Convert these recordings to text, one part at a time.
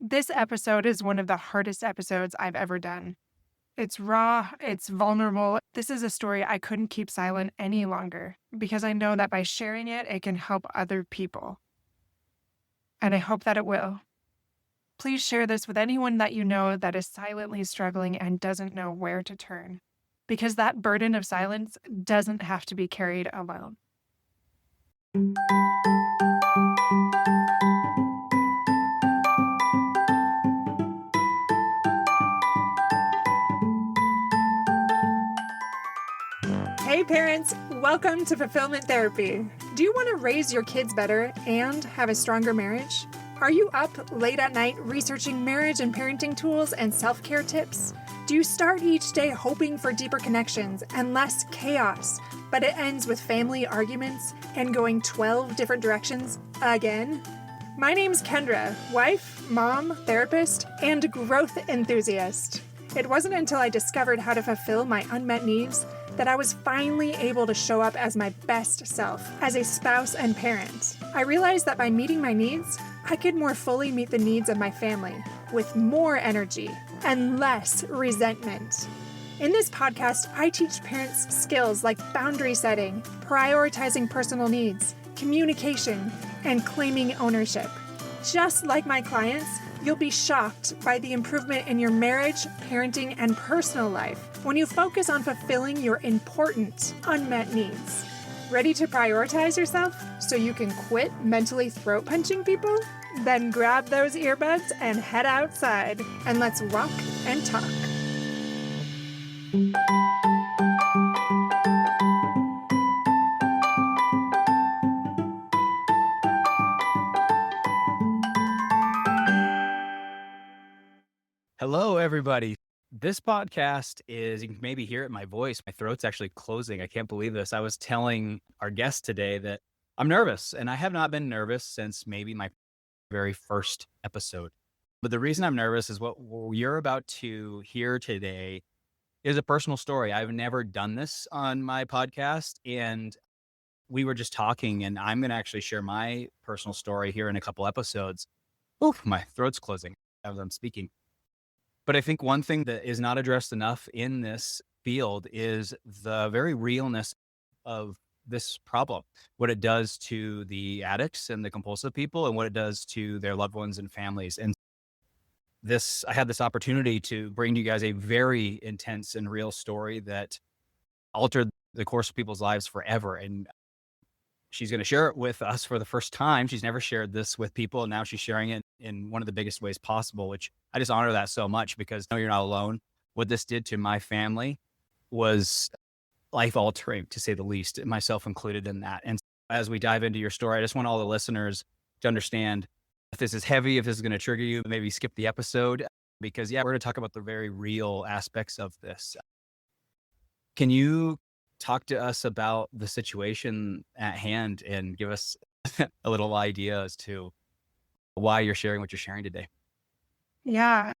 This episode is one of the hardest episodes I've ever done. It's raw, it's vulnerable. This is a story I couldn't keep silent any longer because I know that by sharing it, it can help other people. And I hope that it will. Please share this with anyone that you know that is silently struggling and doesn't know where to turn. Because that burden of silence doesn't have to be carried alone. Hey parents, welcome to Fulfillment Therapy. Do you want to raise your kids better and have a stronger marriage? Are you up late at night researching marriage and parenting tools and self-care tips? Do you start each day hoping for deeper connections and less chaos, but it ends with family arguments and going 12 different directions again? My name's Kendra, wife, mom, therapist, and growth enthusiast. It wasn't until I discovered how to fulfill my unmet needs that I was finally able to show up as my best self as a spouse and parent. I realized that by meeting my needs, I could more fully meet the needs of my family with more energy and less resentment. In this podcast, I teach parents skills like boundary setting, prioritizing personal needs, communication, and claiming ownership. Just like my clients, you'll be shocked by the improvement in your marriage, parenting, and personal life when you focus on fulfilling your important unmet needs. Ready to prioritize yourself so you can quit mentally throat punching people? Then grab those earbuds and head outside, and let's walk and talk. Hello, everybody. This podcast is, you can maybe hear it in my voice. My throat's actually closing. I can't believe this. I was telling our guest today that I'm nervous, and I have not been nervous since maybe my very first episode. But the reason I'm nervous is what you're about to hear today is a personal story. I've never done this on my podcast, and we were just talking, and I'm going to actually share my personal story here in a couple episodes. Oof, my throat's closing as I'm speaking. But I think one thing that is not addressed enough in this field is the very realness of this problem, what it does to the addicts and the compulsive people and what it does to their loved ones and families. And I had this opportunity to bring to you guys a very intense and real story that altered the course of people's lives forever. And she's going to share it with us for the first time. She's never shared this with people. And now she's sharing it in one of the biggest ways possible, which I just honor that so much because no, you're not alone. What this did to my family was life altering, to say the least, myself included in that. And as we dive into your story, I just want all the listeners to understand if this is heavy, if this is going to trigger you, maybe skip the episode because we're going to talk about the very real aspects of this. Can you talk to us about the situation at hand and give us a little idea as to why you're sharing what you're sharing today? Yeah,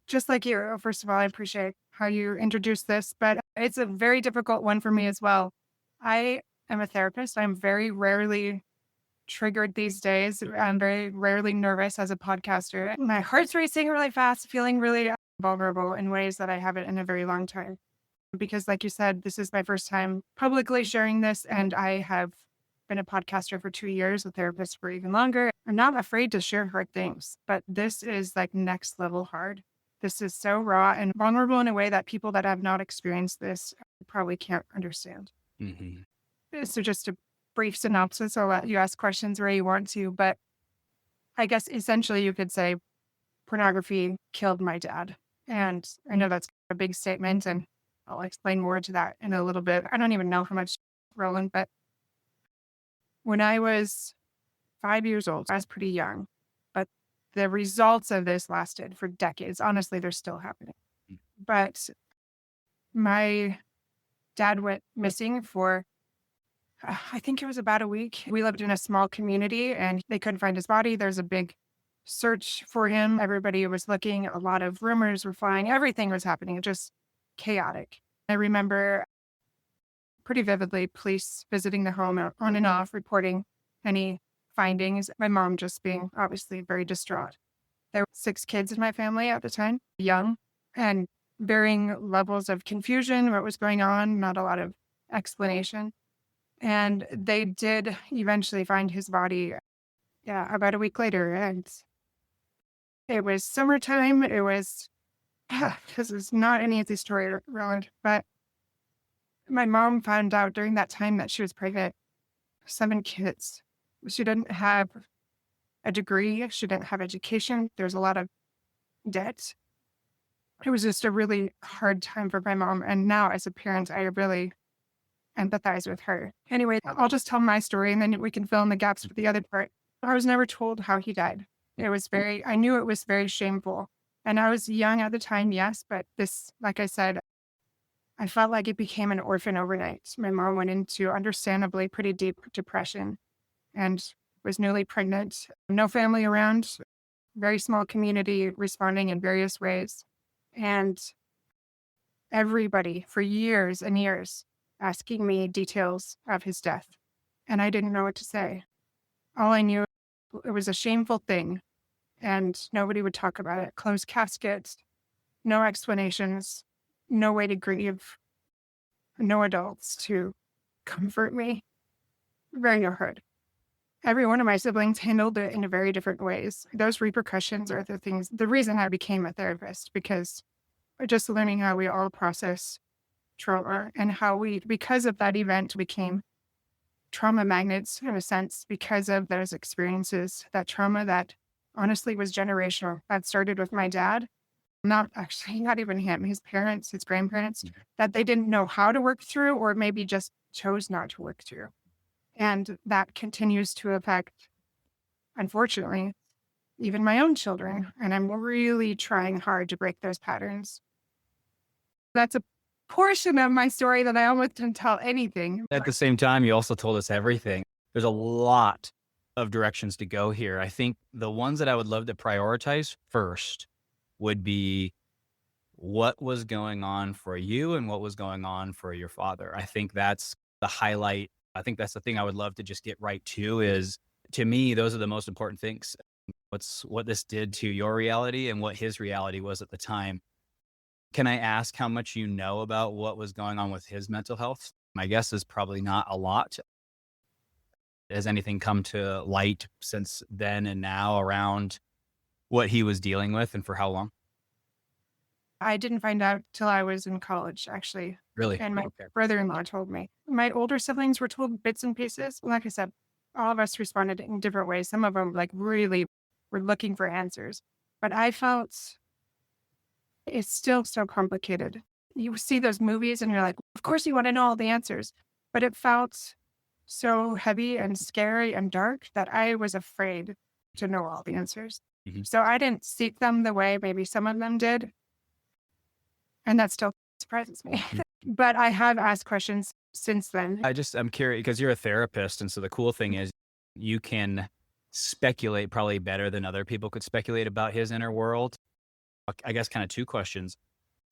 just like you, first of all, I appreciate how you introduced this, but it's a very difficult one for me as well. I am a therapist. I'm very rarely triggered these days. I'm very rarely nervous as a podcaster. My heart's racing really fast, feeling really vulnerable in ways that I haven't in a very long time. Because, like you said, this is my first time publicly sharing this, and I have been a podcaster for 2 years, a therapist for even longer. I'm not afraid to share hard things, but this is like next level hard. This is so raw and vulnerable in a way that people that have not experienced this probably can't understand. Mm-hmm. So, just a brief synopsis. I'll let you ask questions where you want to, but I guess essentially you could say pornography killed my dad. And I know that's a big statement, and I'll explain more to that in a little bit. I don't even know how much, Roland, but when I was 5 years old, I was pretty young, but the results of this lasted for decades. Honestly, they're still happening. But my dad went missing for, I think it was about a week. We lived in a small community and they couldn't find his body. There's a big search for him. Everybody was looking. A lot of rumors were flying. Everything was happening. Just chaotic. I remember pretty vividly police visiting the home on and off, reporting any findings. My mom just being obviously very distraught. There were 6 kids in my family at the time, young, and varying levels of confusion, what was going on, not a lot of explanation. And they did eventually find his body, yeah, about a week later. And it was summertime. It was, this is not an easy story, Roland, but my mom found out during that time that she was pregnant, 7 kids. She didn't have a degree. She didn't have education. There's a lot of debt. It was just a really hard time for my mom. And now as a parent, I really empathize with her. Anyway, I'll just tell my story and then we can fill in the gaps with the other part. I was never told how he died. I knew it was very shameful. And I was young at the time, yes, but this, like I said, I felt like it became an orphan overnight. My mom went into understandably pretty deep depression and was newly pregnant. No family around, very small community responding in various ways. And everybody for years and years asking me details of his death. And I didn't know what to say. All I knew, it was a shameful thing and nobody would talk about it. Closed caskets, no explanations, no way to grieve, no adults to comfort me. Very hard. Every one of my siblings handled it in very different ways. Those repercussions are the reason I became a therapist, because just learning how we all process trauma and how we, because of that event, became trauma magnets in a sense because of those experiences, that trauma that honestly was generational. That started with my dad, not even him, his parents, his grandparents, that they didn't know how to work through or maybe just chose not to work through. And that continues to affect, unfortunately, even my own children. And I'm really trying hard to break those patterns. That's a portion of my story that I almost didn't tell anything. At the same time, you also told us everything. There's a lot of directions to go here. I think the ones that I would love to prioritize first would be what was going on for you and what was going on for your father. I think that's the highlight. I think that's the thing I would love to just get right to is, to me, those are the most important things. What this did to your reality and what his reality was at the time. Can I ask how much you know about what was going on with his mental health? My guess is probably not a lot. Has anything come to light since then and now around what he was dealing with and for how long? I didn't find out till I was in college, actually. Really? And my Okay. brother-in-law told me. My older siblings were told bits and pieces. Like I said, all of us responded in different ways. Some of them really were looking for answers. But I felt it's still so complicated. You see those movies and you're like, of course you want to know all the answers. But it felt so heavy and scary and dark that I was afraid to know all the answers. Mhm. So I didn't seek them the way maybe some of them did. And that still surprises me. But I have asked questions since then. I'm curious because you're a therapist. And so the cool thing is you can speculate probably better than other people could speculate about his inner world. I guess kind of 2 questions.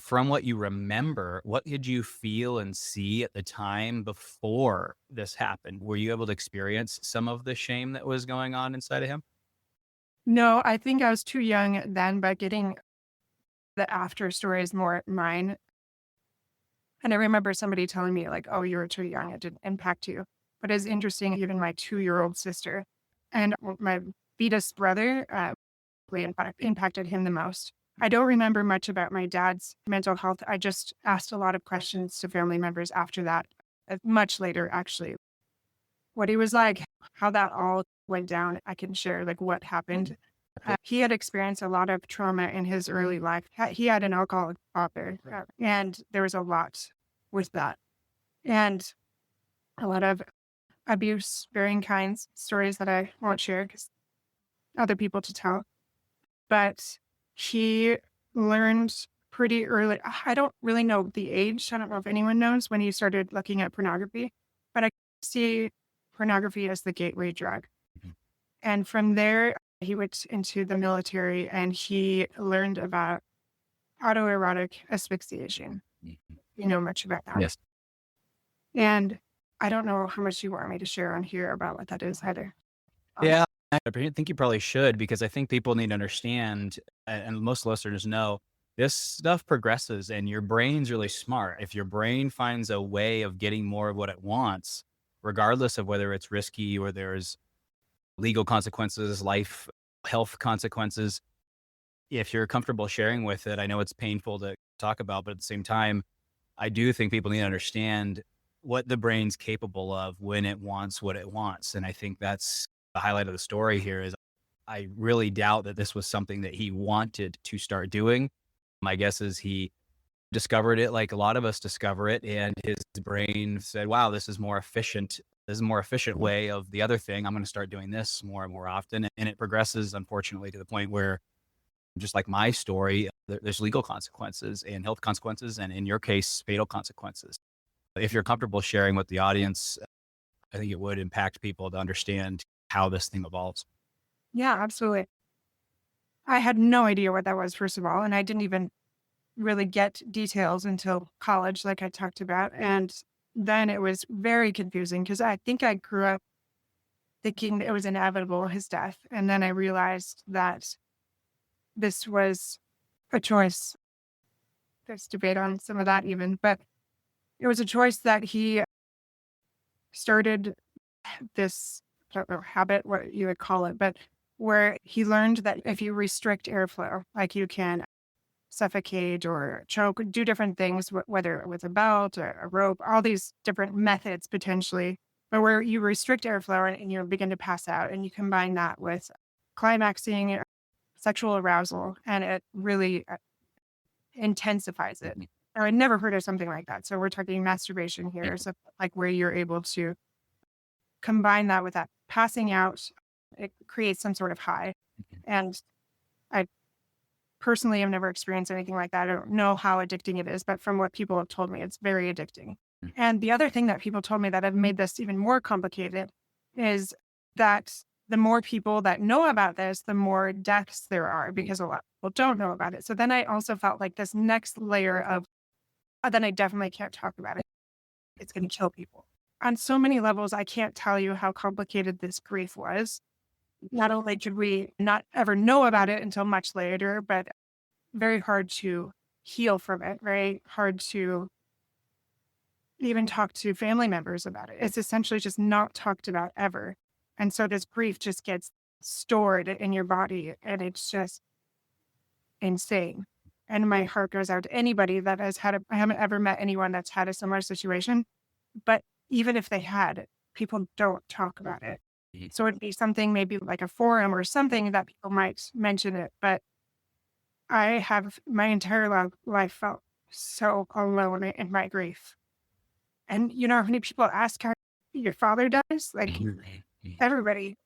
From what you remember, what did you feel and see at the time before this happened? Were you able to experience some of the shame that was going on inside of him? No, I think I was too young then, but getting the after story is more mine. And I remember somebody telling me like, oh, you were too young. It didn't impact you. But it's interesting, even my 2-year-old sister and my fetus brother impacted him the most. I don't remember much about my dad's mental health. I just asked a lot of questions to family members after that, much later, actually. What he was like, how that all went down. I can share like what happened. He had experienced a lot of trauma in his early life. He had an alcoholic father, and there was a lot with that. And a lot of abuse, varying kinds, stories that I won't share because other people to tell. But he learned pretty early. I don't really know the age. I don't know if anyone knows when he started looking at pornography, but I see pornography as the gateway drug. Mhm. And from there, he went into the military and he learned about autoerotic asphyxiation. Mhm. You know much about that. Yes. And I don't know how much you want me to share on here about what that is either. Yeah. I think you probably should, because I think people need to understand, and most listeners know, this stuff progresses and your brain's really smart. If your brain finds a way of getting more of what it wants, regardless of whether it's risky or there's legal consequences, life, health consequences, if you're comfortable sharing with it, I know it's painful to talk about, but at the same time, I do think people need to understand what the brain's capable of when it wants what it wants. And I think that's the highlight of the story here is I really doubt that this was something that he wanted to start doing. My guess is he discovered it like a lot of us discover it, and his brain said, wow, this is more efficient. This is a more efficient way of the other thing. I'm going to start doing this more and more often. And it progresses, unfortunately, to the point where, just like my story, there's legal consequences and health consequences, and in your case, fatal consequences. If you're comfortable sharing with the audience, I think it would impact people to understand how this thing evolves. Yeah, absolutely. I had no idea what that was, first of all, and I didn't even really get details until college, like I talked about. And then it was very confusing because I think I grew up thinking it was inevitable, his death. And then I realized that this was a choice. There's debate on some of that even, but it was a choice that he started this, I don't know, habit, what you would call it, but where he learned that if you restrict airflow, like you can suffocate or choke, do different things, whether with a belt or a rope, all these different methods potentially, but where you restrict airflow and you begin to pass out, and you combine that with climaxing, sexual arousal, and it really intensifies it. Mhm. Now, I never heard of something like that. So we're talking masturbation here, so like where you're able to combine that with that passing out, it creates some sort of high. And I personally have never experienced anything like that. I don't know how addicting it is, but from what people have told me, it's very addicting. Mm. And the other thing that people told me that have made this even more complicated is that the more people that know about this, the more deaths there are because a lot of people don't know about it. So then I also felt like this next layer of, then I definitely can't talk about it. It's going to kill people. On so many levels, I can't tell you how complicated this grief was. Not only could we not ever know about it until much later, but very hard to heal from it, very hard to even talk to family members about it. It's essentially just not talked about ever. And so this grief just gets stored in your body, and it's just insane. And my heart goes out to anybody that has had I haven't ever met anyone that's had a similar situation, but even if they had, people don't talk about it. Mhm. So it'd be something maybe like a forum or something that people might mention it. But I have my entire life felt so alone in my grief. And you know how many people ask how your father dies? Like everybody.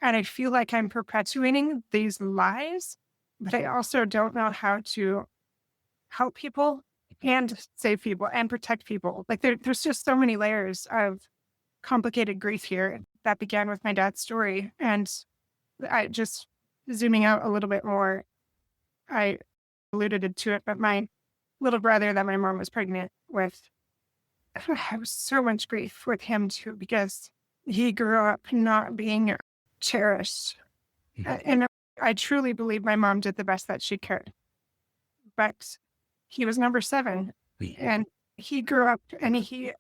And I feel like I'm perpetuating these lies, but I also don't know how to help people and save people and protect people. Like there's just so many layers of complicated grief here that began with my dad's story. And I just zooming out a little bit more, I alluded to it, but my little brother that my mom was pregnant with, I have so much grief with him too, because he grew up not being cherished. And I truly believe my mom did the best that she could. But he was number 7, and he grew up and he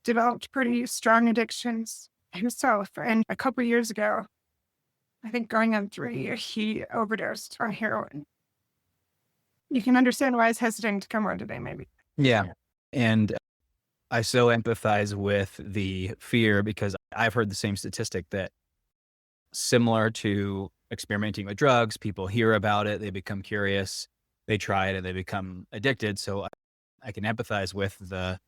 developed pretty strong addictions himself. And a couple years ago, I think going on 3, he overdosed on heroin. You can understand why I was hesitant to come on today, maybe. Yeah. And I so empathize with the fear, because I've heard the same statistic that, similar to experimenting with drugs, people hear about it, they become curious, they try it, and they become addicted. So I can empathize with the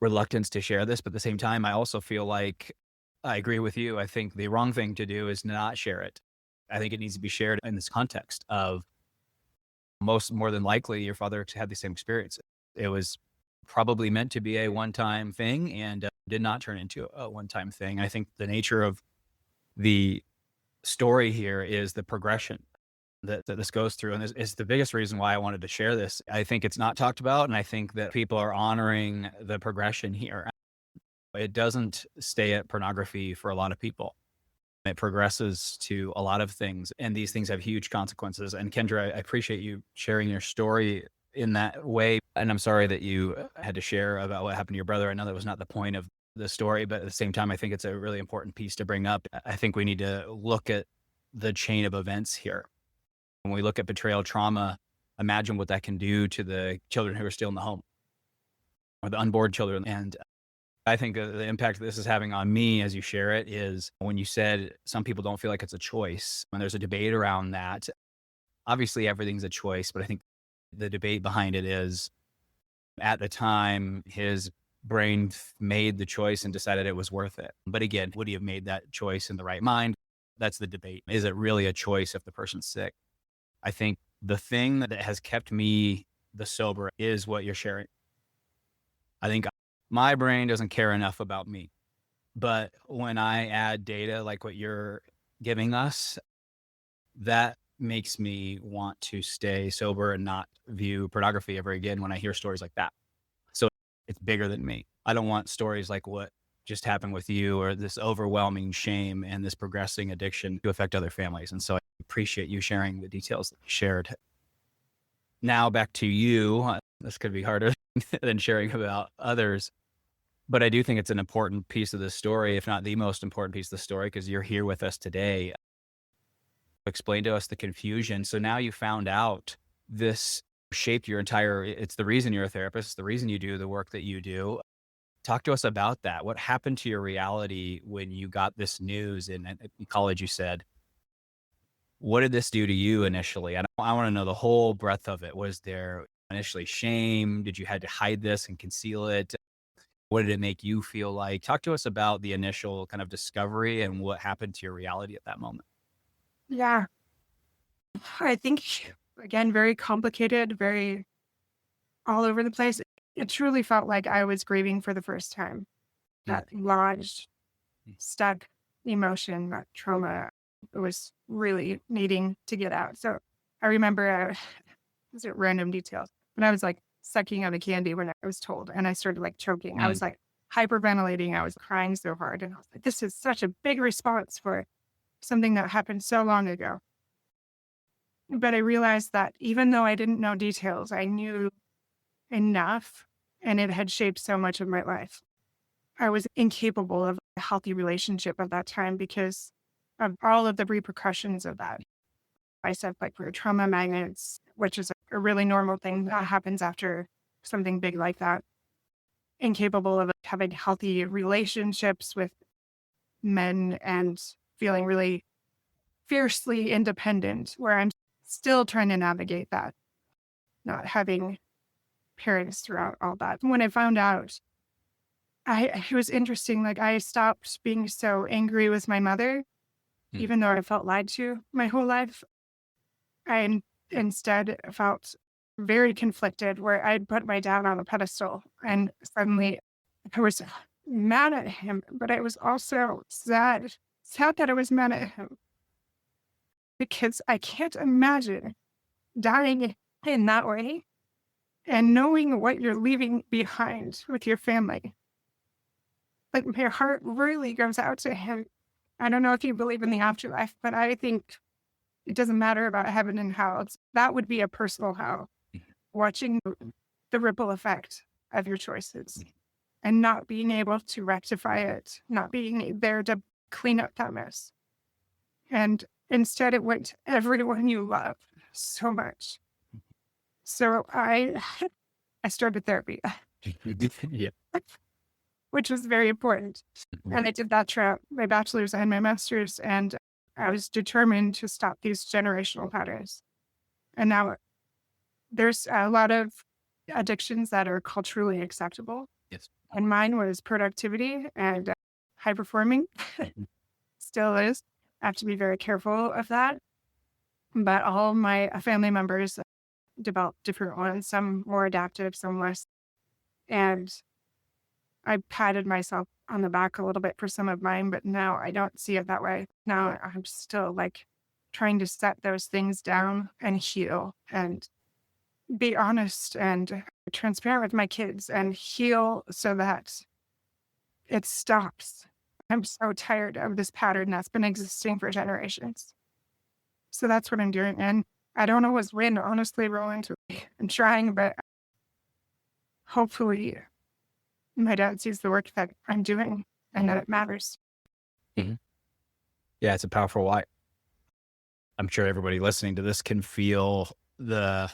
reluctance to share this, but at the same time, I also feel like I agree with you. I think the wrong thing to do is not share it. I think it needs to be shared in this context of, more than likely your father had the same experience. It was probably meant to be a one-time thing, and did not turn into a one-time thing. I think the nature of the story here is the progression that this goes through. And this is the biggest reason why I wanted to share this. I think it's not talked about, and I think that people are honoring the progression here. It doesn't stay at pornography for a lot of people. It progresses to a lot of things, and these things have huge consequences. And Kendra, I appreciate you sharing your story in that way. And I'm sorry that you had to share about what happened to your brother. I know that was not the point of the story, but at the same time, I think it's a really important piece to bring up. I think we need to look at the chain of events here. When we look at betrayal trauma, imagine what that can do to the children who are still in the home or the unborn children. And I think the impact this is having on me as you share it is when you said some people don't feel like it's a choice. When there's a debate around that, obviously everything's a choice, but I think the debate behind it is at the time his brain made the choice and decided it was worth it. But again, would he have made that choice in the right mind? That's the debate. Is it really a choice if the person's sick? I think the thing that has kept me the sober is what you're sharing. I think my brain doesn't care enough about me. But when I add data like what you're giving us, that makes me want to stay sober and not view pornography ever again when I hear stories like that. So it's bigger than me. I don't want stories like what just happened with you or this overwhelming shame and this progressing addiction to affect other families. And so I appreciate you sharing the details that you shared. Now back to you. This could be harder than sharing about others. But I do think it's an important piece of the story, if not the most important piece of the story, because you're here with us today. Explain to us the confusion. So now you found out this shaped your it's the reason you're a therapist, it's the reason you do the work that you do. Talk to us about that. What happened to your reality when you got this news in college, you said? What did this do to you initially? I want to know the whole breadth of it. Was there initially shame? Did you had to hide this and conceal it? What did it make you feel like? Talk to us about the initial kind of discovery and what happened to your reality at that moment. Yeah. I think, again, very complicated, very all over the place. It truly felt like I was grieving for the first time. That lodged, stuck emotion, that trauma was really needing to get out. So I remember, these are random details, but I was like sucking on a candy when I was told, and I started like choking. I was like hyperventilating. I was crying so hard. And I was like, this is such a big response for something that happened so long ago. But I realized that even though I didn't know details, I knew enough, and it had shaped so much of my life. I was incapable of a healthy relationship at that time because of all of the repercussions of that. I said, like, we're trauma magnets, which is a really normal thing that happens after something big like that. Incapable of having healthy relationships with men and feeling really fiercely independent, where I'm still trying to navigate that, not having parents throughout all that. When I found out, it was interesting. Like, I stopped being so angry with my mother, even though I felt lied to my whole life. I instead felt very conflicted, where I'd put my dad on a pedestal, and suddenly I was mad at him, but I was also sad that I was mad at him, because I can't imagine dying in that way and knowing what you're leaving behind with your family. Like, my heart really goes out to him. I don't know if you believe in the afterlife, but I think it doesn't matter about heaven and hell. That would be a personal hell. Watching the ripple effect of your choices and not being able to rectify it, not being there to clean up that mess. And instead it went to everyone you love so much. So I started therapy, Yeah. which was very important. And I did that throughout my bachelor's and my master's, and I was determined to stop these generational patterns. And now there's a lot of addictions that are culturally acceptable. Yes. And mine was productivity and high performing. Still is. I have to be very careful of that. But all my family members developed different ones, some more adaptive, some less. And I patted myself on the back a little bit for some of mine, but now I don't see it that way. Now I'm still like trying to set those things down and heal and be honest and transparent with my kids and heal so that it stops. I'm so tired of this pattern that's been existing for generations. So that's what I'm doing. And I don't always win, honestly, Roland. I'm trying, but hopefully my dad sees the work that I'm doing and that it matters. Mhm. Yeah, it's a powerful why. I'm sure everybody listening to this can feel the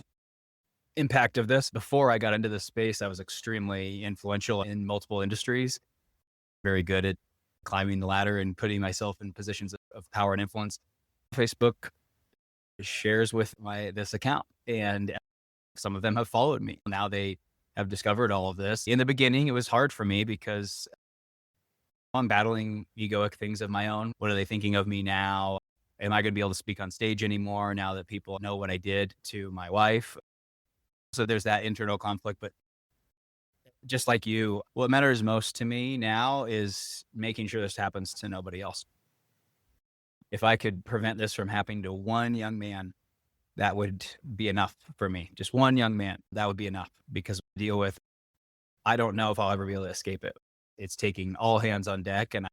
impact of this. Before I got into this space, I was extremely influential in multiple industries, very good at climbing the ladder and putting myself in positions of power and influence. Facebook shares with this account, and some of them have followed me. Now they have discovered all of this. In the beginning, it was hard for me because I'm battling egoic things of my own. What are they thinking of me now? Am I going to be able to speak on stage anymore now that people know what I did to my wife? So there's that internal conflict. But just like you, what matters most to me now is making sure this happens to nobody else. If I could prevent this from happening to one young man, that would be enough for me. Just one young man, that would be enough, because I don't know if I'll ever be able to escape it. It's taking all hands on deck, and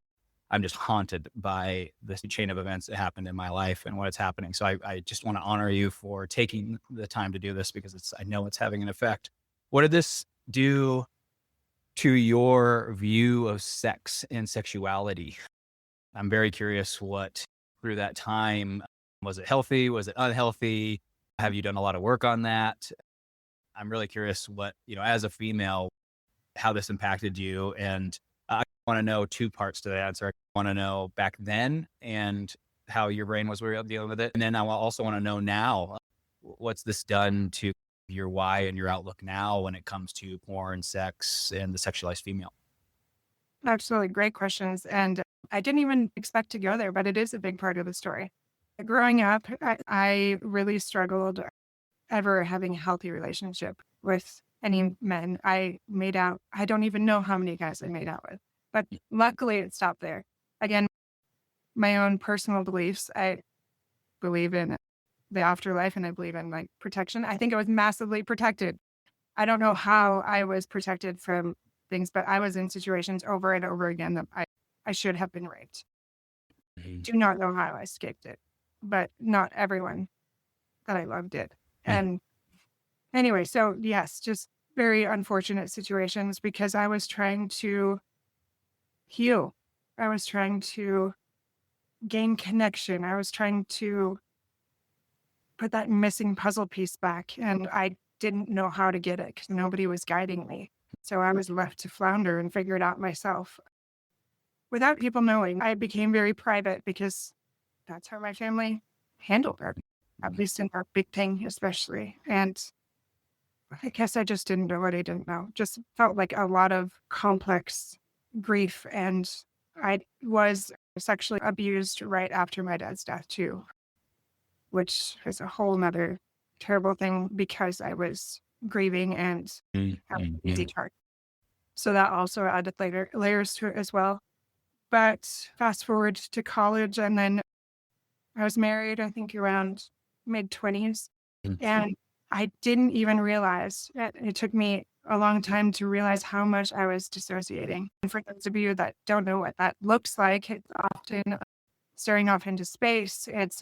I'm just haunted by this chain of events that happened in my life and what it's happening. So I just want to honor you for taking the time to do this, because I know it's having an effect. What did this do to your view of sex and sexuality? I'm very curious what through that time, was it healthy? Was it unhealthy? Have you done a lot of work on that? I'm really curious what, as a female, how this impacted you. And I want to know two parts to the answer. I want to know back then and how your brain was dealing with it. And then I also want to know now, what's this done to your why and your outlook now when it comes to porn, sex, and the sexualized female? Absolutely. Great questions. And I didn't even expect to go there, but it is a big part of the story. Growing up, I really struggled ever having a healthy relationship with any men. I don't even know how many guys I made out with, but luckily it stopped there. Again, my own personal beliefs. I believe in the afterlife and I believe in like protection. I think I was massively protected. I don't know how I was protected from things, but I was in situations over and over again that I should have been raped. Mhm. Do not know how I escaped it, but not everyone that I loved did. And anyway, so yes, just very unfortunate situations because I was trying to heal. I was trying to gain connection. I was trying to put that missing puzzle piece back. And I didn't know how to get it because nobody was guiding me. So I was left to flounder and figure it out myself. Without people knowing, I became very private because that's how my family handled it, at least in our big thing, especially. And I guess I just didn't know what I didn't know. Just felt like a lot of complex grief. And I was sexually abused right after my dad's death, too, which is a whole nother terrible thing because I was grieving and having an easy target. So that also added layers to it as well. But fast forward to college, and then I was married, I think around mid-20s. And I didn't even realize it took me a long time to realize how much I was dissociating. And for those of you that don't know what that looks like, it's often staring off into space. It's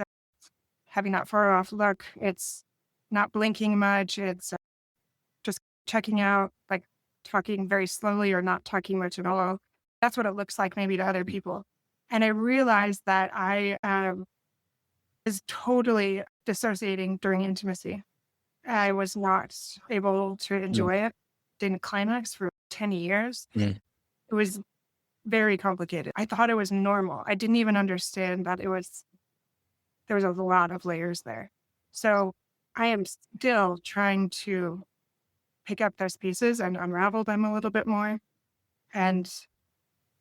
having that far off look. It's not blinking much. It's just checking out, like talking very slowly or not talking much at all. That's what it looks like maybe to other people. And I realized that I was totally dissociating during intimacy. I was not able to enjoy it. Didn't climax for 10 years. It was very complicated. I thought it was normal. I didn't even understand that there was a lot of layers there. So I am still trying to pick up those pieces and unravel them a little bit more and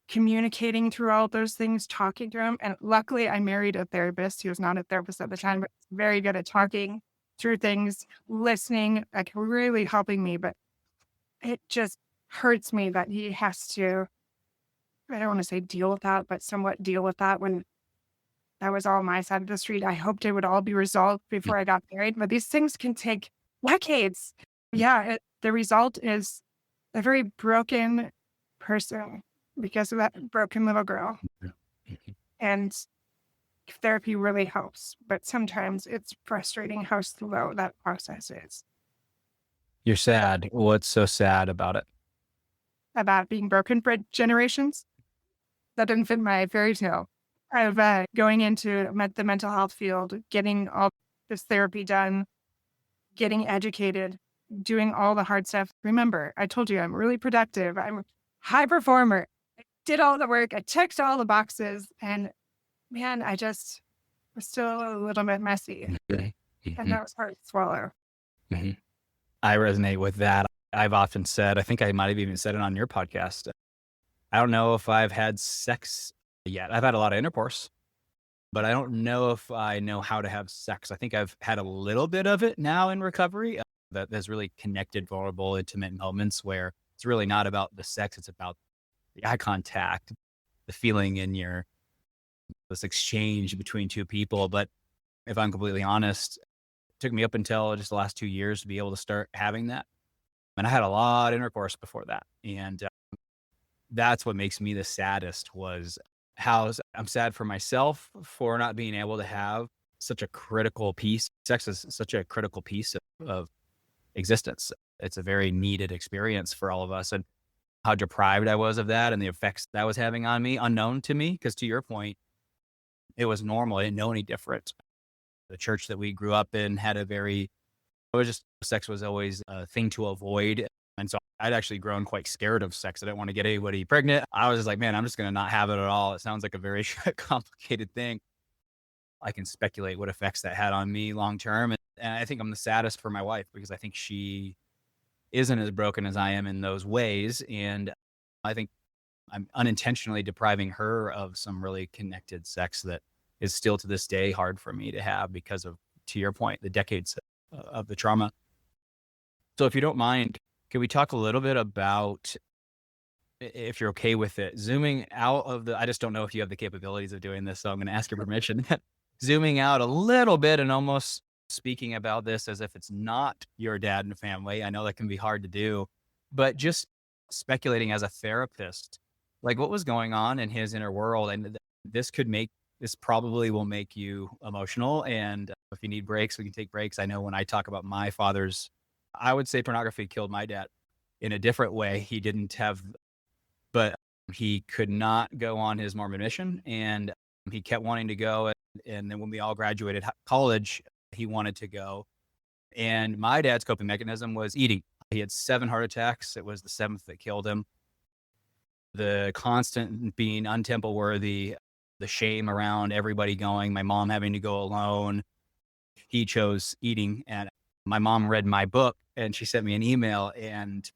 communicating through all those things, talking to him. And luckily I married a therapist. He was not a therapist at the time, but very good at talking through things, listening, like really helping me. But it just hurts me that he has to, I don't want to say deal with that, but somewhat deal with that when that was all my side of the street. I hoped it would all be resolved before I got married, but these things can take decades. Yeah, the result is a very broken person because of that broken little girl. Mhm. And therapy really helps, but sometimes it's frustrating how slow that process is You're sad. What's so sad about it? about being broken for generations. That didn't fit my fairy tale of going into the mental health field, getting all this therapy done, getting educated, doing all the hard stuff. Remember, I told you I'm really productive. I'm a high performer. I did all the work. I checked all the boxes. And man, I just was still a little bit messy. Mhm. And Mhm. that was hard to swallow. Mhm. I resonate with that. I've often said, I think I might have even said it on your podcast. I don't know if I've had sex yet. I've had a lot of intercourse, but I don't know if I know how to have sex. I think I've had a little bit of it now in recovery, that there's really connected, vulnerable, intimate moments where it's really not about the sex. It's about the eye contact, the feeling in this exchange between two people. But if I'm completely honest, it took me up until just the last 2 years to be able to start having that. And I had a lot of intercourse before that. And that's what makes me the saddest was I'm sad for myself for not being able to have such a critical piece. Sex is such a critical piece of existence. It's a very needed experience for all of us. And how deprived I was of that and the effects that was having on me, unknown to me. Because to your point, it was normal. I didn't know any different. The church that we grew up in had it was just sex was always a thing to avoid. And so I'd actually grown quite scared of sex. I didn't want to get anybody pregnant. I was just like, man, I'm just going to not have it at all. It sounds like a very complicated thing. I can speculate what effects that had on me long term. And I think I'm the saddest for my wife because I think she isn't as broken as I am in those ways. And I think I'm unintentionally depriving her of some really connected sex that is still to this day hard for me to have because of, to your point, the decades of the trauma. So if you don't mind, can we talk a little bit about, if you're okay with it, zooming out of I just don't know if you have the capabilities of doing this, so I'm going to ask your permission. Zooming out a little bit and almost speaking about this as if it's not your dad and family. I know that can be hard to do, but just speculating as a therapist, like what was going on in his inner world. And this probably will make you emotional. And if you need breaks, we can take breaks. I know when I talk about my father's, I would say pornography killed my dad in a different way. He didn't have, but he could not go on his Mormon mission, and he kept wanting to go. And then when we all graduated college, he wanted to go. And my dad's coping mechanism was eating. He had 7 heart attacks. It was the 7th that killed him. The constant being untemple worthy, the shame around everybody going, my mom having to go alone. He chose eating. And my mom read my book and she sent me an email, and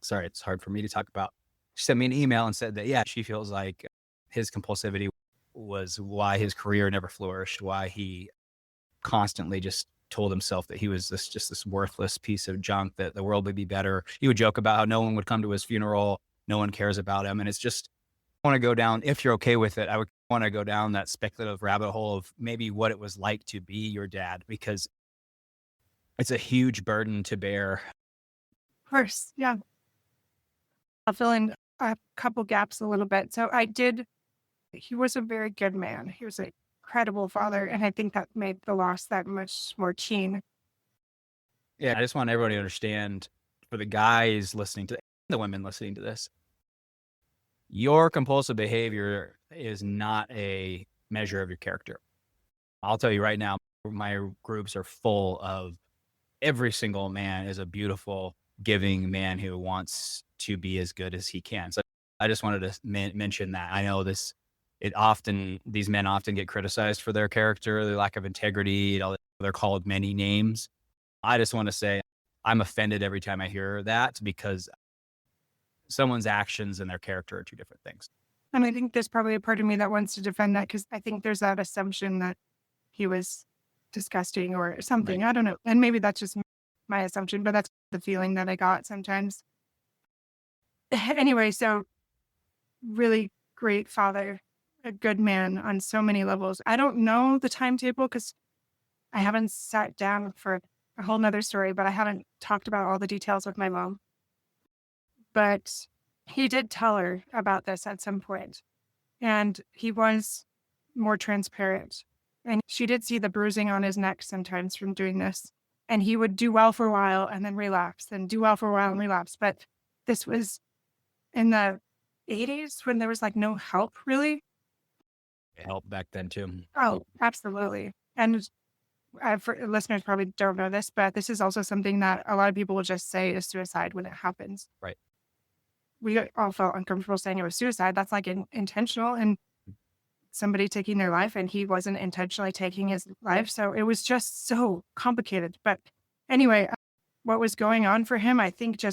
sorry, it's hard for me to talk about. She sent me an email and said that, yeah, she feels like his compulsivity was why his career never flourished, why he constantly just told himself that he was just this worthless piece of junk, that the world would be better. He would joke about how no one would come to his funeral. No one cares about him. And it's just, I want to go down, if you're okay with it, I would want to go down that speculative rabbit hole of maybe what it was like to be your dad, because it's a huge burden to bear. Of course. Yeah. I'll fill in a couple gaps a little bit. He was a very good man. He was an incredible father. And I think that made the loss that much more keen. Yeah, I just want everybody to understand, for the guys listening to the women listening to this, your compulsive behavior is not a measure of your character. I'll tell you right now, my groups are full of every single man is a beautiful, giving man who wants to be as good as he can. So I just wanted to mention that. I know these men often get criticized for their character, their lack of integrity. They're called many names. I just want to say I'm offended every time I hear that, because someone's actions and their character are two different things. And I think there's probably a part of me that wants to defend that, because I think there's that assumption that he was disgusting or something. Right. I don't know. And maybe that's just my assumption, but that's the feeling that I got sometimes. Anyway, so really great father, a good man on so many levels. I don't know the timetable because I haven't sat down for a whole nother story, but I haven't talked about all the details with my mom. But he did tell her about this at some point, and he was more transparent. And she did see the bruising on his neck sometimes from doing this. And he would do well for a while and then relapse, and do well for a while and relapse. But this was in the 80s when there was like no help really. Help back then too. Oh, absolutely. And for listeners probably don't know this, but this is also something that a lot of people will just say is suicide when it happens. Right. We all felt uncomfortable saying it was suicide. That's like intentional and somebody taking their life, and he wasn't intentionally taking his life. So it was just so complicated. But anyway, what was going on for him, I think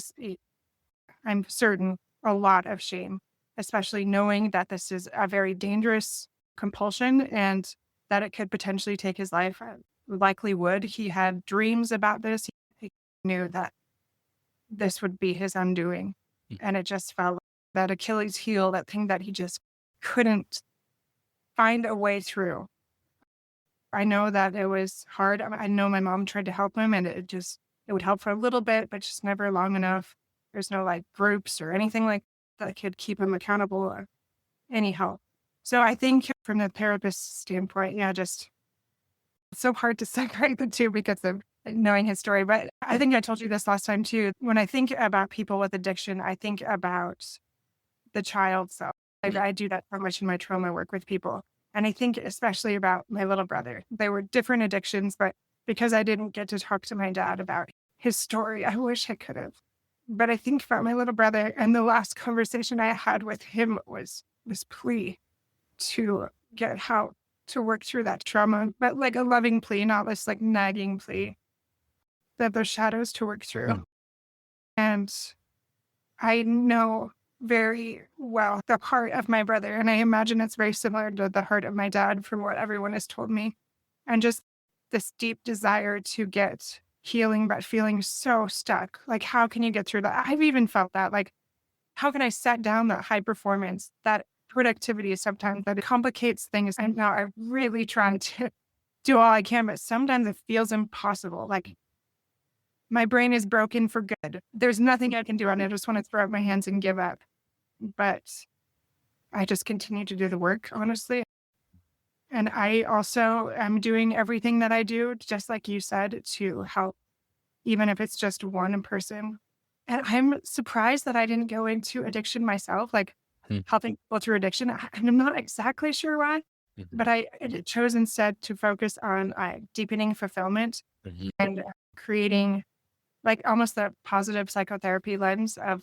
I'm certain a lot of shame, especially knowing that this is a very dangerous compulsion and that it could potentially take his life. Likely would. He had dreams about this. He knew that this would be his undoing. And it just felt like that Achilles heel, that thing that he just couldn't find a way through. I know that it was hard. I know my mom tried to help him, and it would help for a little bit, but just never long enough. There's no like groups or anything like that could keep him accountable or any help. So I think from the therapist standpoint, yeah, just it's so hard to separate the two because of knowing his story. But I think I told you this last time too. When I think about people with addiction, I think about the child self. I do that so much in my trauma work with people. And I think especially about my little brother. They were different addictions, but because I didn't get to talk to my dad about his story, I wish I could have. But I think about my little brother, and the last conversation I had with him was this plea to get help to work through that trauma, but like a loving plea, not this like nagging plea, that those shadows to work through. And I know very well the heart of my brother, and I imagine it's very similar to the heart of my dad from what everyone has told me. And just this deep desire to get healing, but feeling so stuck. Like, how can you get through that? I've even felt that. Like, how can I set down that high performance, that productivity sometimes that complicates things? And now I really try to do all I can, but sometimes it feels impossible. Like, my brain is broken for good. There's nothing I can do on it. I just want to throw up my hands and give up. But I just continue to do the work, honestly. And I also am doing everything that I do, just like you said, to help, even if it's just one person. And I'm surprised that I didn't go into addiction myself, like helping people through addiction. And I'm not exactly sure why, but I chose instead to focus on deepening fulfillment and creating like almost the positive psychotherapy lens of,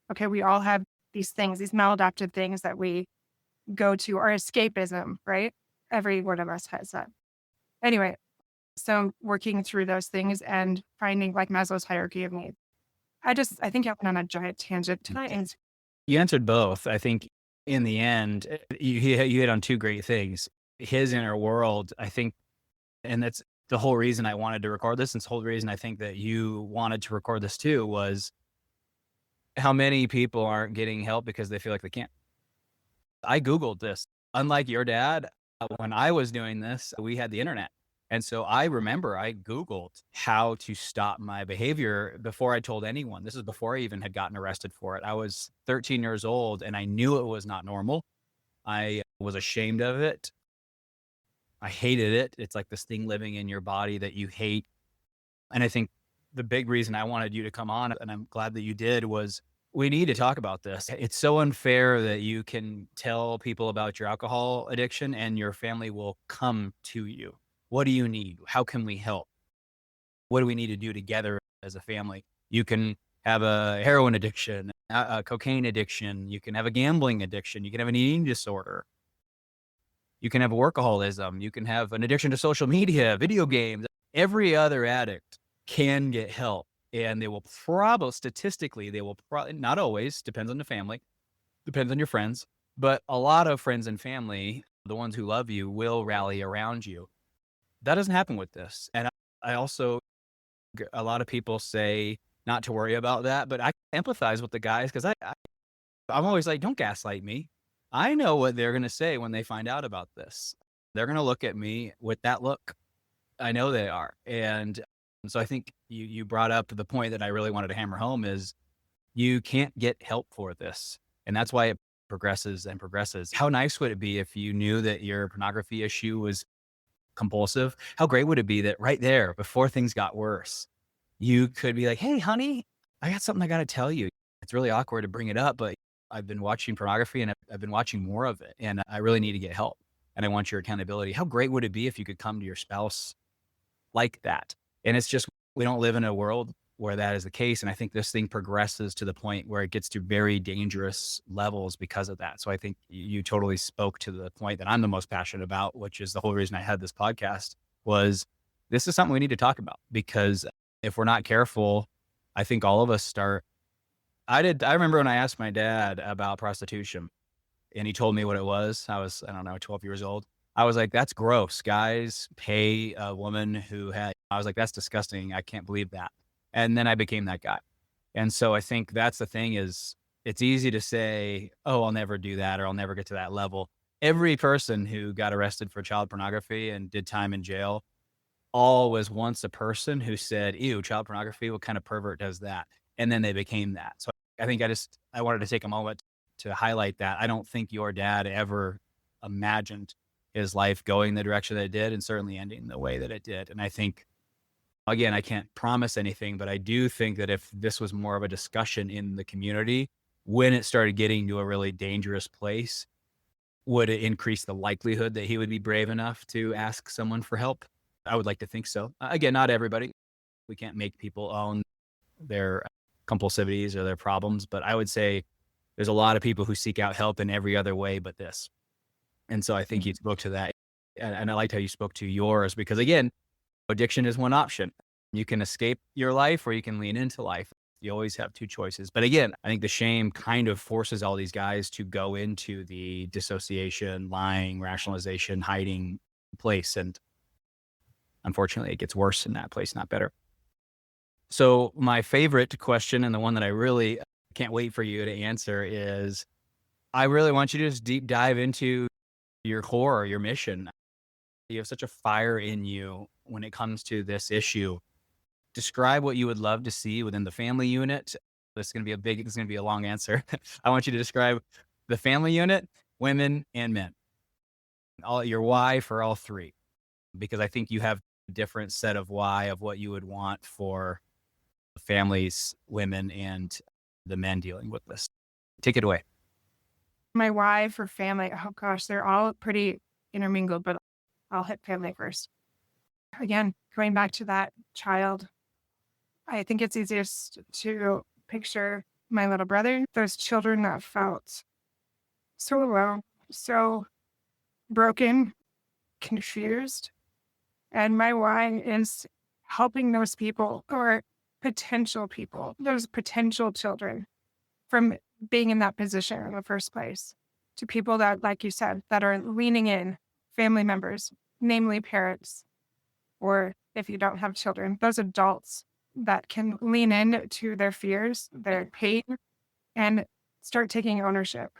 okay, we all have these things, these maladaptive things that we go to, or escapism, right? Every one of us has that. Anyway, so I'm working through those things and finding like Maslow's hierarchy of needs. I think I went on a giant tangent tonight. And You answered both. I think in the end, you hit on two great things. His inner world, I think, and that's the whole reason I wanted to record this. And the whole reason I think that you wanted to record this too was how many people aren't getting help because they feel like they can't. I Googled this. Unlike your dad, when I was doing this, we had the internet. And so I remember I Googled how to stop my behavior before I told anyone. This is before I even had gotten arrested for it. I was 13 years old and I knew it was not normal. I was ashamed of it. I hated it. It's like this thing living in your body that you hate. And I think the big reason I wanted you to come on, and I'm glad that you did, was we need to talk about this. It's so unfair that you can tell people about your alcohol addiction and your family will come to you. What do you need? How can we help? What do we need to do together as a family? You can have a heroin addiction, a cocaine addiction. You can have a gambling addiction. You can have an eating disorder. You can have a workaholism. You can have an addiction to social media, video games. Every other addict can get help. And they will statistically, not always, depends on the family, depends on your friends, but a lot of friends and family, the ones who love you, will rally around you. That doesn't happen with this. And I also, a lot of people say not to worry about that, but I empathize with the guys because I'm always like, don't gaslight me. I know what they're going to say when they find out about this. They're going to look at me with that look. I know they are. And so I think you brought up the point that I really wanted to hammer home is You can't get help for this. And that's why it progresses and progresses. How nice would it be if you knew that your pornography issue was compulsive? How great would it be that right there, before things got worse, you could be like, "Hey, honey, I got something I got to tell you. It's really awkward to bring it up, but I've been watching pornography and I've been watching more of it, and I really need to get help. And I want your accountability." How great would it be if you could come to your spouse like that? And it's just, we don't live in a world where that is the case. And I think this thing progresses to the point where it gets to very dangerous levels because of that. So I think you totally spoke to the point that I'm the most passionate about, which is the whole reason I had this podcast, was this is something we need to talk about, because if we're not careful, I think all of us start. I remember when I asked my dad about prostitution and he told me what it was. I don't know, 12 years old. I was like, "That's gross. Guys pay a woman who had," I was like, "That's disgusting. I can't believe that." And then I became that guy. And so I think that's the thing, is it's easy to say, "Oh, I'll never do that," or "I'll never get to that level." Every person who got arrested for child pornography and did time in jail, all was once a person who said, "Ew, child pornography, what kind of pervert does that?" And then they became that. So I think I wanted to take a moment to highlight that. I don't think your dad ever imagined his life going the direction that it did, and certainly ending the way that it did. And I think, again, I can't promise anything, but I do think that if this was more of a discussion in the community, when it started getting to a really dangerous place, would it increase the likelihood that he would be brave enough to ask someone for help? I would like to think so. Again, not everybody. We can't make people own their compulsivities or their problems, but I would say there's a lot of people who seek out help in every other way but this. And so I think you spoke to that. And I liked how you spoke to yours, because again, addiction is one option. You can escape your life or you can lean into life. You always have two choices. But again, I think the shame kind of forces all these guys to go into the dissociation, lying, rationalization, hiding place. And unfortunately, it gets worse in that place, not better. So my favorite question, and the one that I really can't wait for you to answer, is I really want you to just deep dive into your core, your mission. You have such a fire in you when it comes to this issue. Describe what you would love to see within the family unit. This is going to be a long answer. I want you to describe the family unit, women and men, all your why for all three, because I think you have a different set of why of what you would want for families, women, and the men dealing with this. Take it away. My why for family, oh gosh, they're all pretty intermingled, but I'll hit family first. Again, going back to that child, I think it's easiest to picture my little brother, those children that felt so alone, so broken, confused. And my why is helping those people, or potential people, those potential children, from being in that position in the first place, to people that, like you said, that are leaning in, family members, namely parents, or if you don't have children, those adults that can lean in to their fears, their pain, and start taking ownership.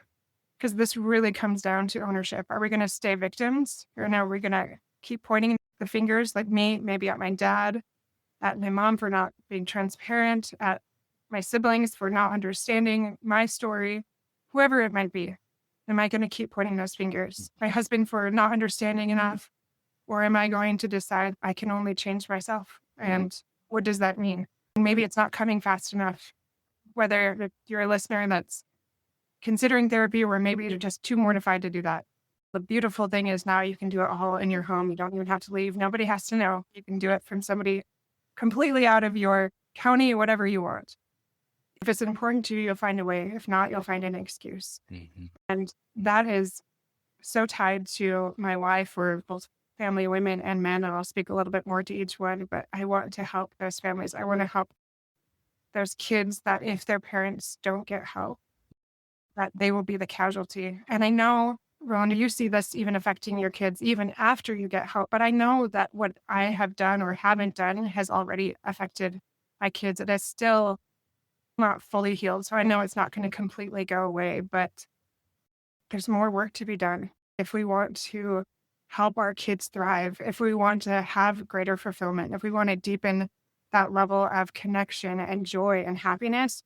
Because this really comes down to ownership. Are we going to stay victims, or are we going to keep pointing the fingers, like me, maybe at my dad, at my mom for not being transparent, at my siblings for not understanding my story, whoever it might be? Am I going to keep pointing those fingers? My husband for not understanding enough? Or am I going to decide I can only change myself? And what does that mean? And maybe it's not coming fast enough. Whether you're a listener that's considering therapy, or maybe you're just too mortified to do that. The beautiful thing is now you can do it all in your home. You don't even have to leave. Nobody has to know. You can do it from somebody completely out of your county, whatever you want. If it's important to you, you'll find a way. If not, you'll find an excuse. Mm-hmm. And that is so tied to my why for both family, women and men. And I'll speak a little bit more to each one, but I want to help those families. I want to help those kids that if their parents don't get help, that they will be the casualty. And I know, Roland, you see this even affecting your kids even after you get help. But I know that what I have done or haven't done has already affected my kids. It is still not fully healed. So I know it's not going to completely go away, but there's more work to be done if we want to help our kids thrive, if we want to have greater fulfillment, if we want to deepen that level of connection and joy and happiness.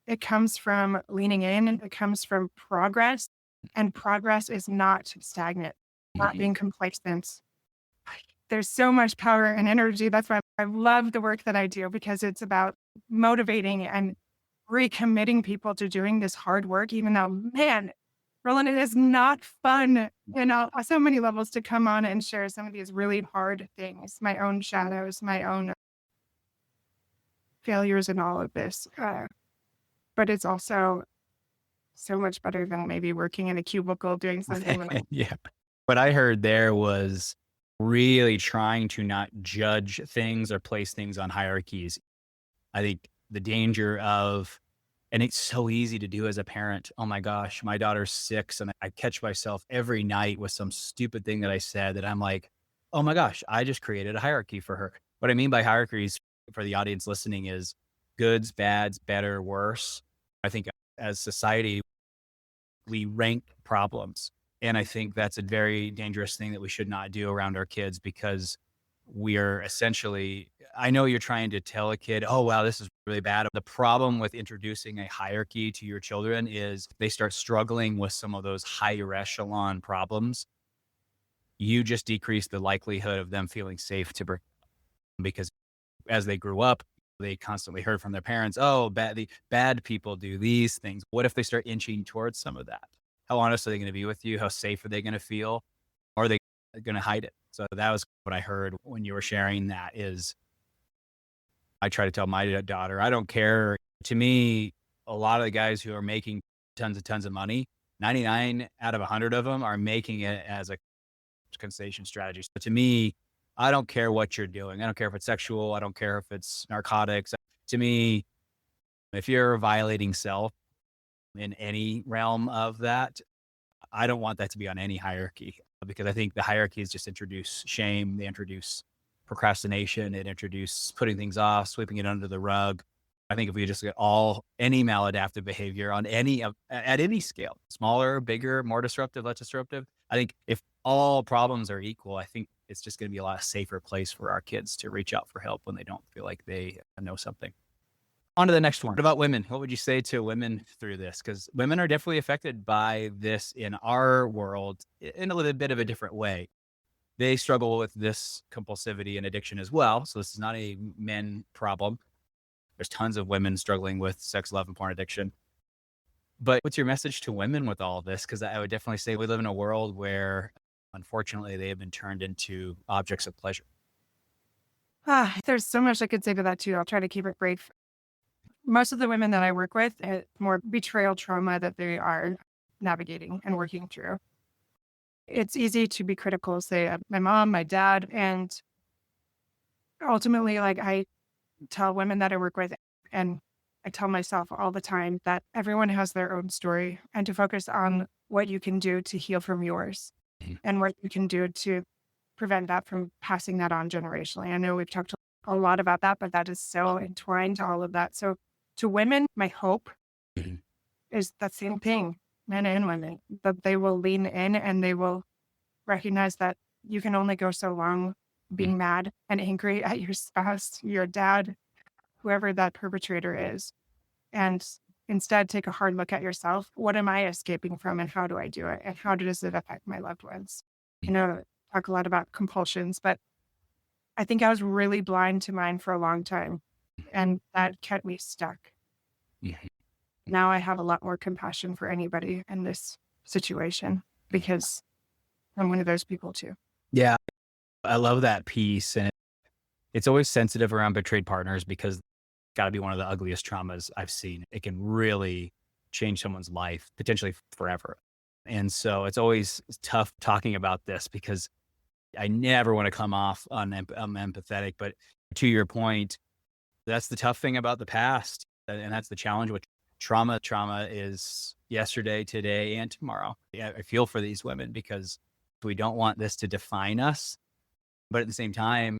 It comes from leaning in, it comes from progress, and progress is not stagnant, not being complacent. There's so much power and energy. That's why I love the work that I do, because it's about motivating and recommitting people to doing this hard work, even though, man, Roland, it is not fun, so many levels to come on and share some of these really hard things, my own shadows, my own failures in all of this. But it's also so much better than maybe working in a cubicle doing something. Yeah. What I heard there was really trying to not judge things or place things on hierarchies. I think the danger of, and it's so easy to do as a parent. Oh my gosh, my daughter's 6 and I catch myself every night with some stupid thing that I said that I'm like, oh my gosh, I just created a hierarchy for her. What I mean by hierarchies for the audience listening is goods, bads, better, worse. I think as society, we rank problems. And I think that's a very dangerous thing that we should not do around our kids, because we are essentially, I know you're trying to tell a kid, oh, wow, this is really bad. The problem with introducing a hierarchy to your children is they start struggling with some of those higher echelon problems. You just decrease the likelihood of them feeling safe to bring, because as they grew up, they constantly heard from their parents, oh, the bad people do these things. What if they start inching towards some of that? How honest are they going to be with you? How safe are they going to feel? Or are they going to hide it? So that was what I heard when you were sharing that. Is I try to tell my daughter, I don't care. To me, a lot of the guys who are making tons of money, 99 out of 100 of them are making it as a compensation strategy. So to me, I don't care what you're doing. I don't care if it's sexual. I don't care if it's narcotics. To me, if you're violating self in any realm of that, I don't want that to be on any hierarchy, because I think the hierarchies just introduce shame. They introduce procrastination. It introduce putting things off, sweeping it under the rug. I think if we just get any maladaptive behavior on at any scale, smaller, bigger, more disruptive, less disruptive, I think if all problems are equal, I think it's just going to be a lot safer place for our kids to reach out for help when they don't feel like they know something. On to the next one. What about women? What would you say to women through this? Because women are definitely affected by this in our world in a little bit of a different way. They struggle with this compulsivity and addiction as well. So this is not a men problem. There's tons of women struggling with sex, love, and porn addiction. But what's your message to women with all of this? Because I would definitely say we live in a world where, unfortunately, they have been turned into objects of pleasure. There's so much I could say to that too. I'll try to keep it brief. Most of the women that I work with, it's more betrayal trauma that they are navigating and working through. It's easy to be critical, say my mom, my dad, and ultimately, like, I tell women that I work with, and I tell myself all the time that everyone has their own story, and to focus on what you can do to heal from yours and what you can do to prevent that from passing that on generationally. I know we've talked a lot about that, but that is so entwined to all of that. So to women, my hope is that same thing, men and women, that they will lean in and they will recognize that you can only go so long being mad and angry at your spouse, your dad, whoever that perpetrator is. And instead take a hard look at yourself. What am I escaping from, and how do I do it? And how does it affect my loved ones? You know, talk a lot about compulsions, but I think I was really blind to mine for a long time, and that kept me stuck. Now I have a lot more compassion for anybody in this situation, because I'm one of those people too. Yeah, I love that piece. And it's always sensitive around betrayed partners, because it's got to be one of the ugliest traumas I've seen. It can really change someone's life, potentially forever. And so it's always tough talking about this, because I never want to come off unempathetic. But to your point, that's the tough thing about the past. And that's the challenge with trauma. Trauma is yesterday, today, and tomorrow. Yeah, I feel for these women, because we don't want this to define us. But at the same time,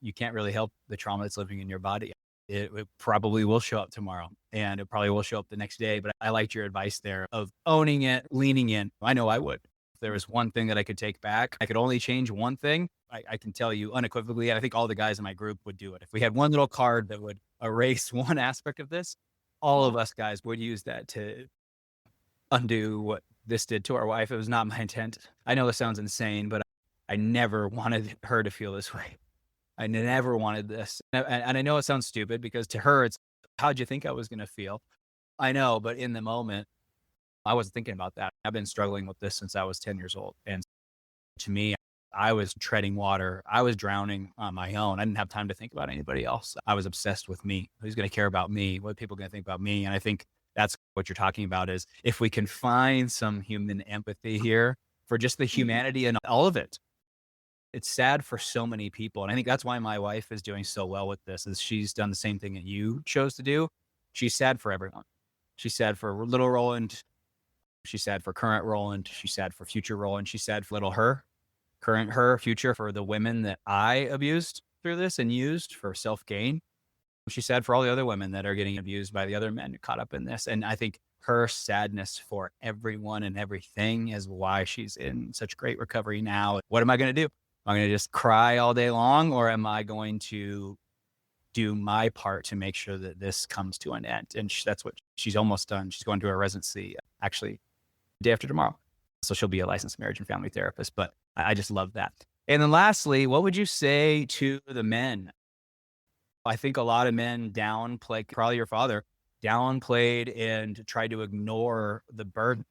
you can't really help the trauma that's living in your body. It probably will show up tomorrow, and it probably will show up the next day. But I liked your advice there of owning it, leaning in. I know I would. If there was one thing that I could take back, I could only change one thing, I can tell you unequivocally, and I think all the guys in my group would do it. If we had one little card that would erase one aspect of this, all of us guys would use that to undo what this did to our wife. It was not my intent. I know this sounds insane, but I never wanted her to feel this way. I never wanted this. And I know it sounds stupid because to her, it's, how'd you think I was going to feel? I know, but in the moment, I wasn't thinking about that. I've been struggling with this since I was 10 years old. And to me, I was treading water. I was drowning on my own. I didn't have time to think about anybody else. I was obsessed with me. Who's going to care about me? What are people going to think about me? And I think that's what you're talking about is if we can find some human empathy here for just the humanity and all of it. It's sad for so many people. And I think that's why my wife is doing so well with this is she's done the same thing that you chose to do. She's sad for everyone. She's sad for little Roland. She's sad for current Roland. She's sad for future Roland. She's sad for little her, current her, future, for the women that I abused through this and used for self-gain. She's sad for all the other women that are getting abused by the other men caught up in this. And I think her sadness for everyone and everything is why she's in such great recovery now. What am I going to do? Am I going to just cry all day long, or am I going to do my part to make sure that this comes to an end? And that's what she's almost done. She's going to her residency actually the day after tomorrow. So she'll be a licensed marriage and family therapist, but I just love that. And then lastly, what would you say to the men? I think a lot of men downplay, probably your father, downplayed and tried to ignore the burden.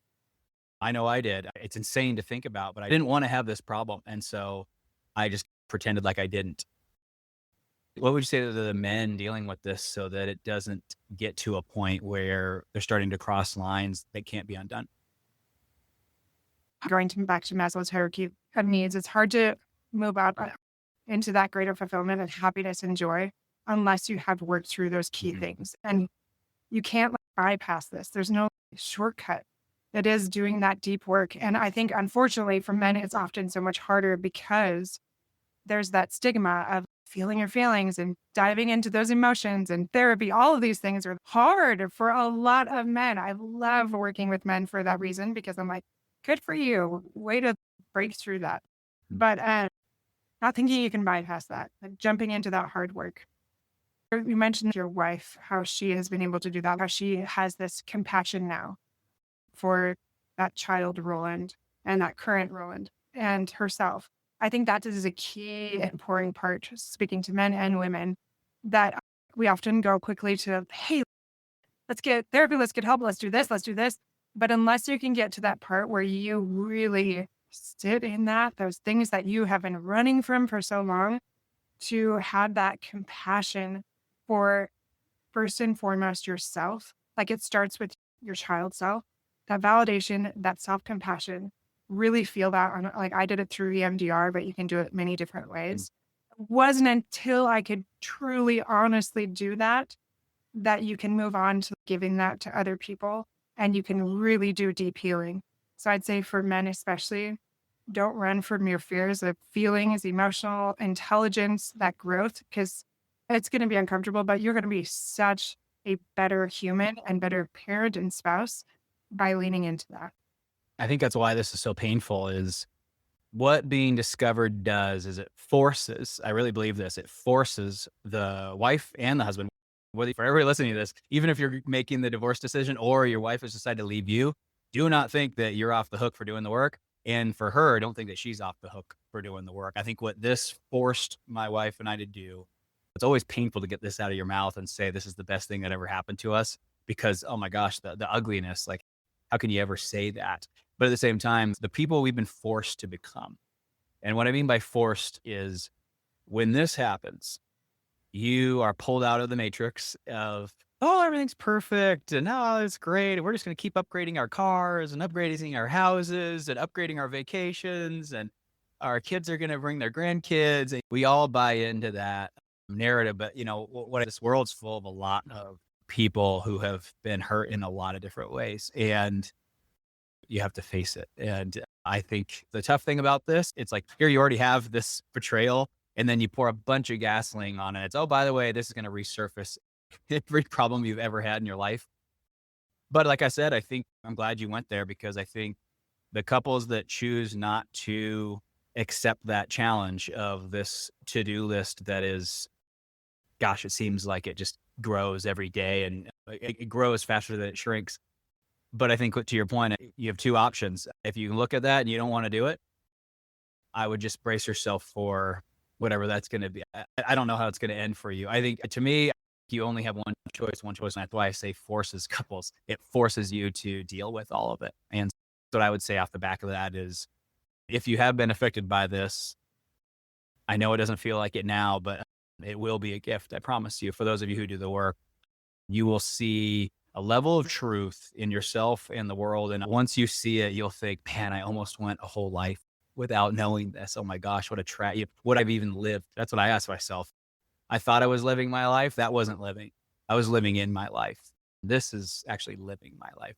I know I did. It's insane to think about, but I didn't want to have this problem. And so I just pretended like I didn't. What would you say to the men dealing with this so that it doesn't get to a point where they're starting to cross lines that can't be undone? Going back to Maslow's hierarchy of needs, it's hard to move out into that greater fulfillment and happiness and joy unless you have worked through those key things. And you can't bypass this. There's no shortcut. It is doing that deep work. And I think, unfortunately, for men, it's often so much harder because there's that stigma of feeling your feelings and diving into those emotions and therapy. All of these things are hard for a lot of men. I love working with men for that reason because I'm like, good for you. Way to break through that. But not thinking you can bypass that, like jumping into that hard work. You mentioned your wife, how she has been able to do that, how she has this compassion now for that child Roland and that current Roland and herself. I think that is a key important part, speaking to men and women, that we often go quickly to, hey, let's get therapy, let's get help, let's do this, let's do this. But unless you can get to that part where you really sit in that, those things that you have been running from for so long, to have that compassion for first and foremost yourself, like it starts with your child self, that validation, that self-compassion, really feel that on, like I did it through EMDR, but you can do it many different ways. It wasn't until I could truly, honestly do that, that you can move on to giving that to other people and you can really do deep healing. So I'd say for men especially, don't run from your fears of feelings, emotional intelligence, that growth, because it's going to be uncomfortable, but you're going to be such a better human and better parent and spouse by leaning into that. I think that's why this is so painful is what being discovered does is it forces, I really believe this, it forces the wife and the husband, whether for everybody listening to this, even if you're making the divorce decision or your wife has decided to leave you, do not think that you're off the hook for doing the work. And for her, don't think that she's off the hook for doing the work. I think what this forced my wife and I to do, it's always painful to get this out of your mouth and say, this is the best thing that ever happened to us because, oh my gosh, the ugliness, like, how can you ever say that? But at the same time, the people we've been forced to become. And what I mean by forced is when this happens, you are pulled out of the matrix of, oh, everything's perfect. And oh, it's great. We're just going to keep upgrading our cars and upgrading our houses and upgrading our vacations. And our kids are going to bring their grandkids. And we all buy into that narrative. But, you know, what this world's full of a lot of people who have been hurt in a lot of different ways. And you have to face it. And I think the tough thing about this, it's like, here you already have this betrayal. And then you pour a bunch of gasoline on it. It's, oh, by the way, this is going to resurface every problem you've ever had in your life. But like I said, I think I'm glad you went there because I think the couples that choose not to accept that challenge of this to-do list that is, gosh, it seems like it just grows every day and It grows faster than it shrinks. But I think to your point, you have two options. If you look at that and you don't want to do it, I would just brace yourself for whatever that's going to be. I don't know how it's going to end for you. I think to me, you only have one choice. And that's why I say forces couples. It forces you to deal with all of it. And what I would say off the back of that is if you have been affected by this, I know it doesn't feel like it now, but it will be a gift. I promise you. For those of you who do the work, you will see a level of truth in yourself and the world. And once you see it, you'll think, man, I almost went a whole life without knowing this. Oh my gosh, what a tragedy. Would I've even lived? That's what I asked myself. I thought I was living my life. That wasn't living. I was living in my life. This is actually living my life.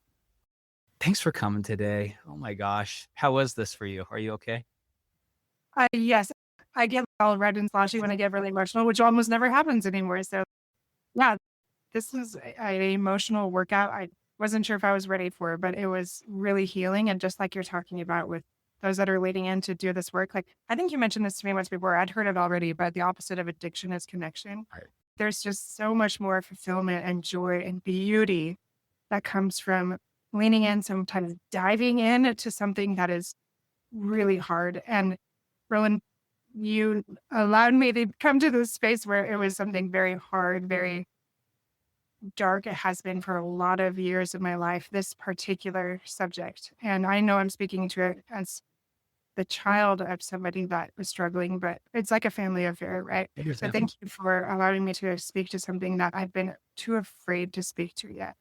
Thanks for coming today. Oh my gosh. How was this for you? Are you okay? Yes, I get all red and sloshy when I get really emotional, which almost never happens anymore. So yeah, this was an emotional workout. I wasn't sure if I was ready for it, but it was really healing. And just like you're talking about with those that are leading in to do this work, like I think you mentioned this to me once before. I'd heard it already, but the opposite of addiction is connection. Right. There's just so much more fulfillment and joy and beauty that comes from leaning in, sometimes diving in to something that is really hard. And Roland, you allowed me to come to this space where it was something very hard, very dark. It has been for a lot of years of my life, this particular subject. And I know I'm speaking to it as the child of somebody that was struggling, but it's like a family affair, right? So thank you for allowing me to speak to something that I've been too afraid to speak to yet.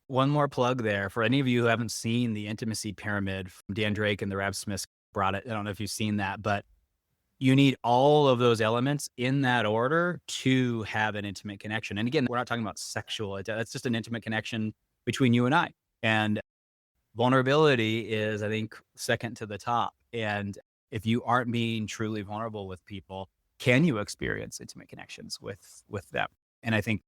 One more plug there for any of you who haven't seen the Intimacy Pyramid from Dan Drake and the Rab Smiths brought it. I don't know if you've seen that, but you need all of those elements in that order to have an intimate connection. And again, we're not talking about sexual. That's just an intimate connection between you and I. And vulnerability is, I think, second to the top. And if you aren't being truly vulnerable with people, can you experience intimate connections with them? And I think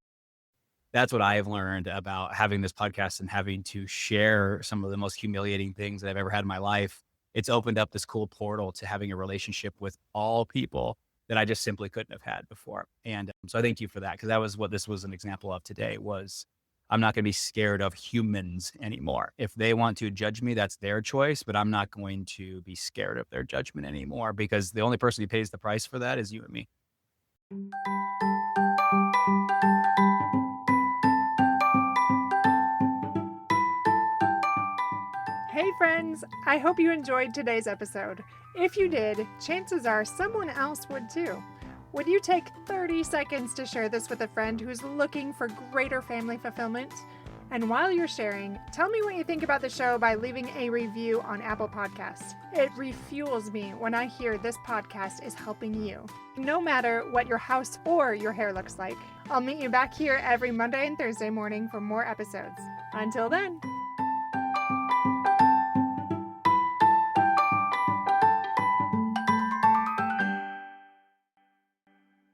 that's what I have learned about having this podcast and having to share some of the most humiliating things that I've ever had in my life. It's opened up this cool portal to having a relationship with all people that I just simply couldn't have had before. And so I thank you for that, because that was what this was an example of today. Was I'm not going to be scared of humans anymore. If they want to judge me, that's their choice, but I'm not going to be scared of their judgment anymore, because the only person who pays the price for that is you and me. Hey friends, I hope you enjoyed today's episode. If you did, chances are someone else would too. Would you take 30 seconds to share this with a friend who's looking for greater family fulfillment? And while you're sharing, tell me what you think about the show by leaving a review on Apple Podcasts. It refuels me when I hear this podcast is helping you, no matter what your house or your hair looks like. I'll meet you back here every Monday and Thursday morning for more episodes. Until then.